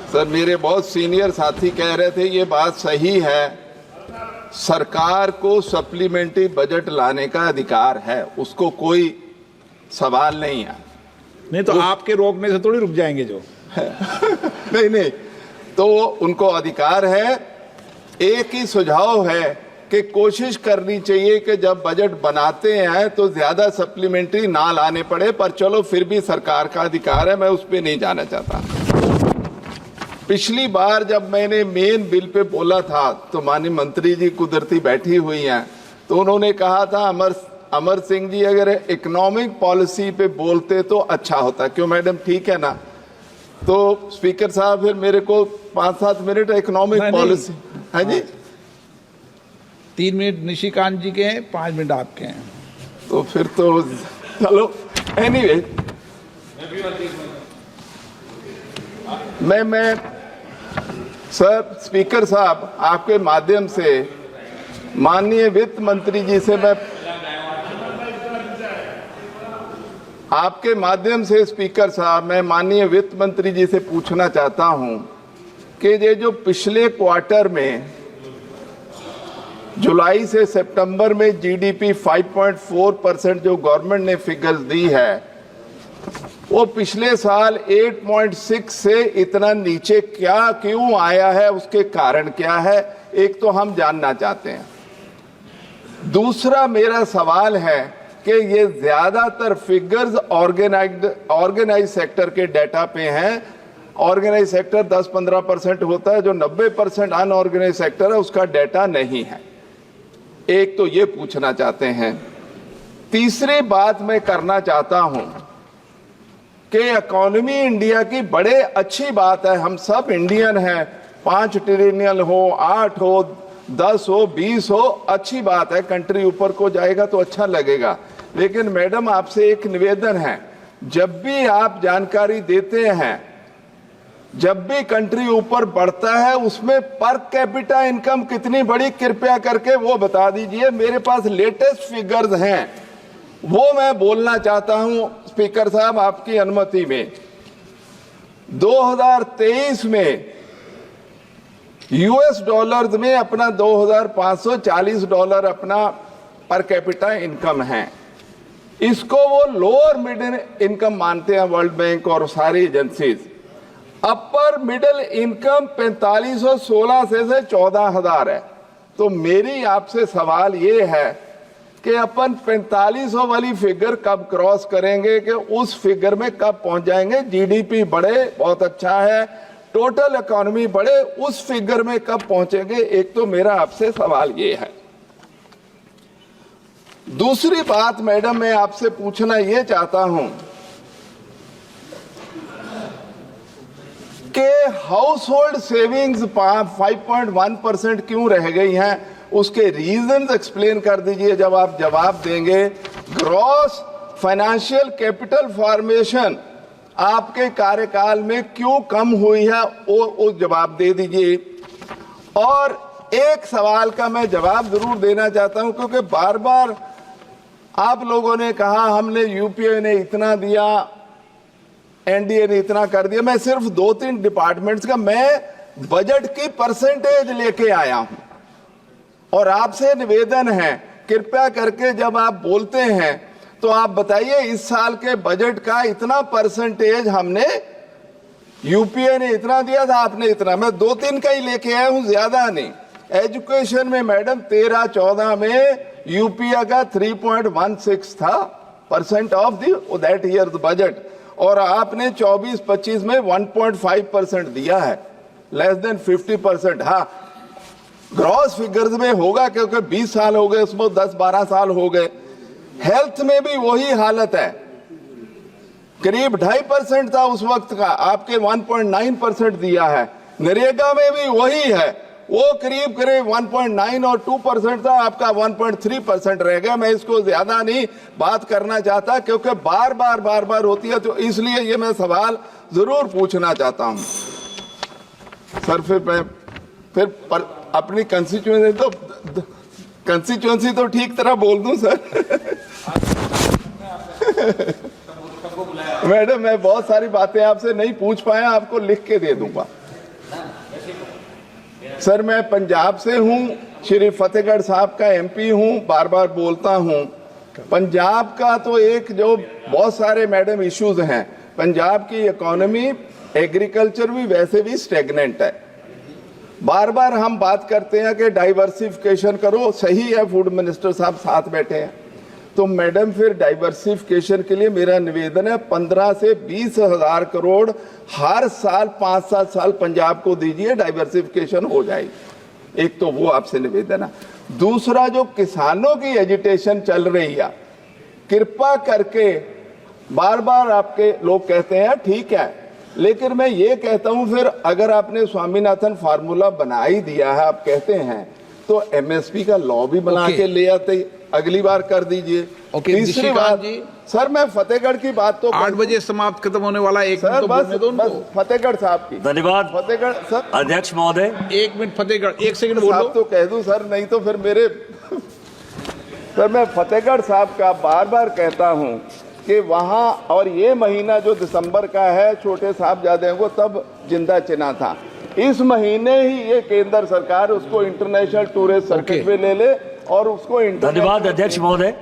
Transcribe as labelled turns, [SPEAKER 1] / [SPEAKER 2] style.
[SPEAKER 1] Sir, मेरे बहुत senior साथी कह रहे थे ये बात सही है, सरकार को सप्लीमेंट्री बजट लाने का अधिकार है, उसको कोई सवाल नहीं है।
[SPEAKER 2] नहीं तो आपके रोकने से थोड़ी रुक जाएंगे जो
[SPEAKER 1] नहीं, तो उनको अधिकार है। एक ही सुझाव है कि कोशिश करनी चाहिए कि जब बजट बनाते हैं तो ज्यादा सप्लीमेंट्री ना लाने पड़े, पर चलो फिर भी सरकार का अधिकार है, मैं उस पर नहीं जाना चाहता। पिछली बार जब मैंने मेन बिल पे बोला था तो माननीय मंत्री जी कुदरती बैठी हुई हैं, तो उन्होंने कहा था अमर सिंह जी अगर इकोनॉमिक पॉलिसी पे बोलते तो अच्छा होता। क्यों मैडम, ठीक है ना? तो स्पीकर साहब फिर मेरे को 5-7 मिनट इकोनॉमिक पॉलिसी है जी।
[SPEAKER 2] 3 मिनट निशिकांत जी के हैं, 5 मिनट आपके हैं।
[SPEAKER 1] तो फिर तो चलो, एनीवे मैं सर स्पीकर साहब आपके माध्यम से माननीय वित्त मंत्री जी से आपके माध्यम से स्पीकर साहब मैं माननीय वित्त मंत्री जी से पूछना चाहता हूं कि ये जो पिछले क्वार्टर में जुलाई से सितंबर में जीडीपी 5.4% जो गवर्नमेंट ने फिगर्स दी है, वो पिछले साल 8.6 से इतना नीचे क्यों आया है, उसके कारण क्या है, एक तो हम जानना चाहते हैं। दूसरा मेरा सवाल है कि ये ज्यादातर फिगर्स ऑर्गेनाइज सेक्टर के डेटा पे हैं। ऑर्गेनाइज सेक्टर 10-15% होता है, जो 90% अनऑर्गेनाइज सेक्टर है उसका डेटा नहीं है। एक तो ये पूछना चाहते हैं। तीसरी बात मैं करना चाहता हूं कि इकोनॉमी इंडिया की बड़े अच्छी बात है, हम सब इंडियन हैं, 5 ट्रिलियन हो, 8 हो, 10 हो, 20 हो, अच्छी बात है, कंट्री ऊपर को जाएगा तो अच्छा लगेगा। लेकिन मैडम आपसे एक निवेदन है, जब भी आप जानकारी देते हैं, जब भी कंट्री ऊपर बढ़ता है उसमें पर कैपिटा इनकम कितनी बड़ी, कृपया करके वो बता दीजिए। मेरे पास लेटेस्ट फिगर्स हैं, वो मैं बोलना चाहता हूं स्पीकर साहब आपकी अनुमति में। 2023 में यूएस डॉलर्स में अपना $2,540 अपना पर कैपिटा इनकम है। इसको वो लोअर मिडिल इनकम मानते हैं वर्ल्ड बैंक और सारी एजेंसीज। अपर मिडिल इनकम 4516 से 14,000 है। तो मेरी आपसे सवाल ये है कि अपन 4500 वाली फिगर कब क्रॉस करेंगे, कि उस फिगर में कब पहुंच जाएंगे? जीडीपी बढ़े बहुत अच्छा है, टोटल इकोनॉमी बढ़े, उस फिगर में कब पहुंचेंगे? एक तो मेरा आपसे सवाल ये है। दूसरी बात मैडम मैं आपसे पूछना ये चाहता हूं कि हाउस होल्ड सेविंग्स 5.1% क्यों रह गई हैं, उसके रीजंस एक्सप्लेन कर दीजिए जब आप जवाब देंगे। ग्रॉस फाइनेंशियल कैपिटल फॉर्मेशन आपके कार्यकाल में क्यों कम हुई है, वो जवाब दे दीजिए। और एक सवाल का मैं जवाब जरूर देना चाहता हूं, क्योंकि बार बार आप लोगों ने कहा हमने यूपीए ने इतना दिया, एनडीए ने इतना कर दिया। मैं सिर्फ 2-3 डिपार्टमेंट्स का मैं बजट की परसेंटेज लेके आया हूं, और आपसे निवेदन है कृपया करके जब आप बोलते हैं तो आप बताइए इस साल के बजट का इतना परसेंटेज हमने, यूपीए ने इतना दिया था, आपने इतना। मैं 2-3 का ही लेके आया हूं, ज्यादा नहीं। एजुकेशन में मैडम 13-14 में यूपीए का 3.16 था % ऑफ दैट ईयर बजट, और आपने 24-25 में 1.5% दिया है, लेस देन 50%। हाँ, ग्रॉस फिगर्स में होगा क्योंकि 20 साल हो गए, उसमें 10-12 साल हो गए। हेल्थ में भी वही हालत है, करीब 2.5% था उस वक्त का, आपके 1.9% दिया है। नरेगा में भी वही है, वो करीब 1.9 और 2% था, आपका 1.3% रह गया। मैं इसको ज्यादा नहीं बात करना चाहता क्योंकि बार बार होती है, तो इसलिए ये मैं सवाल जरूर पूछना चाहता हूं सर। फिर अपनी कंस्टिट्यूएंसी तो ठीक तरह बोल दूं सर। मैडम मैं बहुत सारी बातें आपसे नहीं पूछ पाया, आपको लिख के दे दूंगा। सर मैं पंजाब से हूं, श्री फतेहगढ़ साहब का एमपी हूं, बार बार बोलता हूं। पंजाब का तो एक जो बहुत सारे मैडम इश्यूज हैं, पंजाब की इकोनॉमी, एग्रीकल्चर भी वैसे भी स्टेगनेंट है। बार बार हम बात करते हैं कि डाइवर्सिफिकेशन करो, सही है, फूड मिनिस्टर साहब साथ बैठे हैं, तो मैडम फिर डाइवर्सिफिकेशन के लिए मेरा निवेदन है 15 से 20 हजार करोड़ हर साल 5-7 साल पंजाब को दीजिए, डाइवर्सिफिकेशन हो जाएगी। एक तो वो आपसे निवेदन है। दूसरा, जो किसानों की एजिटेशन चल रही है, कृपा करके, बार बार आपके लोग कहते हैं ठीक है, लेकिन मैं ये कहता हूं फिर अगर आपने स्वामीनाथन फार्मूला बना ही दिया है, आप कहते हैं, तो एमएसपी का लॉ भी बना के ले आते, अगली बार कर दीजिए। तीसरी बात सर, मैं फतेहगढ़ की बात तो
[SPEAKER 2] 8 बजे समाप्त खत्म होने वाला, एक
[SPEAKER 1] सर,
[SPEAKER 2] मिनट तो
[SPEAKER 1] बस
[SPEAKER 2] बोलने दो उनको।
[SPEAKER 1] फतेहगढ़ साहब की।
[SPEAKER 3] धन्यवाद
[SPEAKER 1] फतेहगढ़ सर,
[SPEAKER 3] अध्यक्ष महोदय।
[SPEAKER 2] 1 मिनट फतेहगढ़, 1 सेकंड बोलो।
[SPEAKER 1] साहब तो कह दूं सर, नहीं तो फिर मेरे सर मैं फतेहगढ़ साहब का बार बार कहता हूं कि वहां, और ये महीना जो दिसंबर का है, छोटे साहबजादे को तब जिंदा चिना था, इस महीने ही ये केंद्र सरकार उसको इंटरनेशनल टूरिस्ट सर्किट में ले ले और उसको
[SPEAKER 3] धन्यवाद अध्यक्ष महोदय।